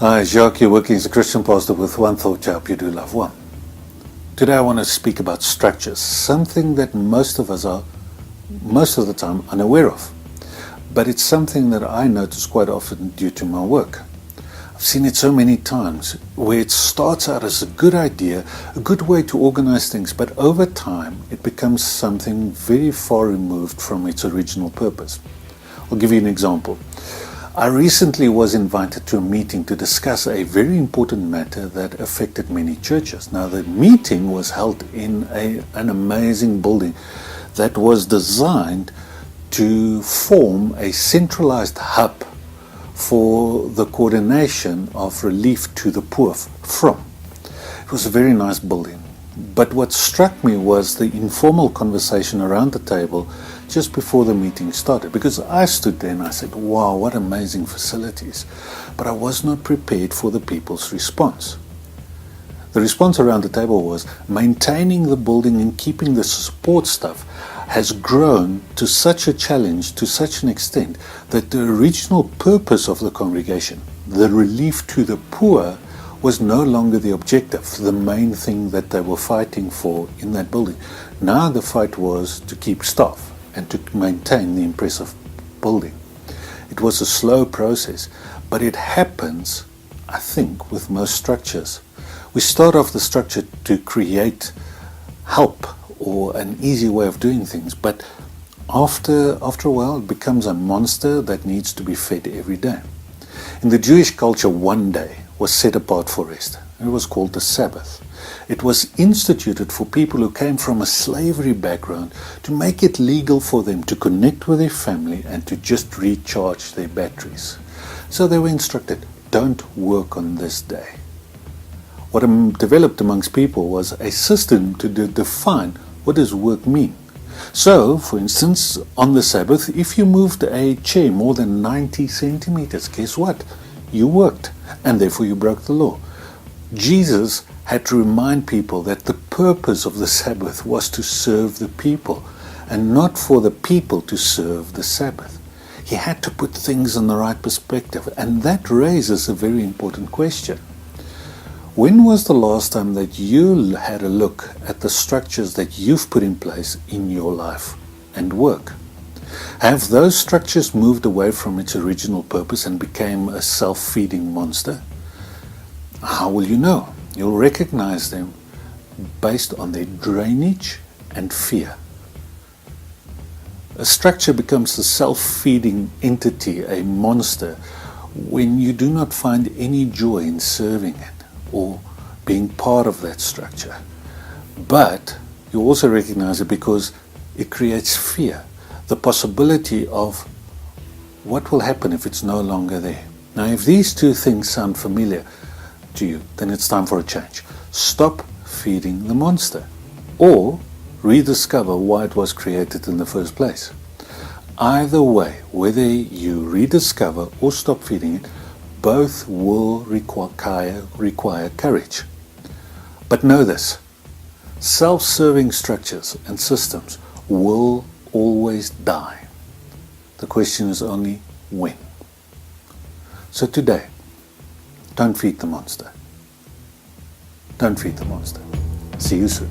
Hi, Jacques, you're working as a Christian pastor with One Thought. I hope you do love one. Today I want to speak about structures, something that most of us are, most of the time, unaware of. But it's something that I notice quite often due to my work. I've seen it so many times where it starts out as a good idea, a good way to organize things, but over time it becomes something very far removed from its original purpose. I'll give you an example. I recently was invited to a meeting to discuss a very important matter that affected many churches. Now, the meeting was held in an amazing building that was designed to form a centralized hub for the coordination of relief to the poor from. It was a very nice building. But what struck me was the informal conversation around the table just before the meeting started, because I stood there and I said, wow, what amazing facilities. But I was not prepared for the people's response. The response around the table was maintaining the building and keeping the support staff has grown to such a challenge, to such an extent, that the original purpose of the congregation, the relief to the poor, was no longer the objective, the main thing that they were fighting for in that building. Now the fight was to keep staff and to maintain the impressive building. It was a slow process, but it happens, I think, with most structures. We start off the structure to create help or an easy way of doing things, but after a while it becomes a monster that needs to be fed every day. In the Jewish culture, one day was set apart for rest. It was called the Sabbath. It was instituted for people who came from a slavery background to make it legal for them to connect with their family and to just recharge their batteries. So they were instructed, don't work on this day. What developed amongst people was a system to define what does work mean. So, for instance, on the Sabbath, if you moved a chair more than 90 centimeters, guess what? You worked, and therefore you broke the law. Jesus had to remind people that the purpose of the Sabbath was to serve the people, and not for the people to serve the Sabbath. He had to put things in the right perspective, and that raises a very important question. When was the last time that you had a look at the structures that you've put in place in your life and work? Have those structures moved away from its original purpose and became a self-feeding monster? How will you know? You'll recognize them based on their drainage and fear. A structure becomes a self-feeding entity, a monster, when you do not find any joy in serving it or being part of that structure. But you also recognize it because it creates fear, the possibility of what will happen if it's no longer there. Now, if these two things sound familiar to you, then it's time for a change. Stop feeding the monster, or rediscover why it was created in the first place. Either way, whether you rediscover or stop feeding it, both will require courage. But know this, self-serving structures and systems will always die. The question is only when. So today, don't feed the monster. Don't feed the monster. See you soon.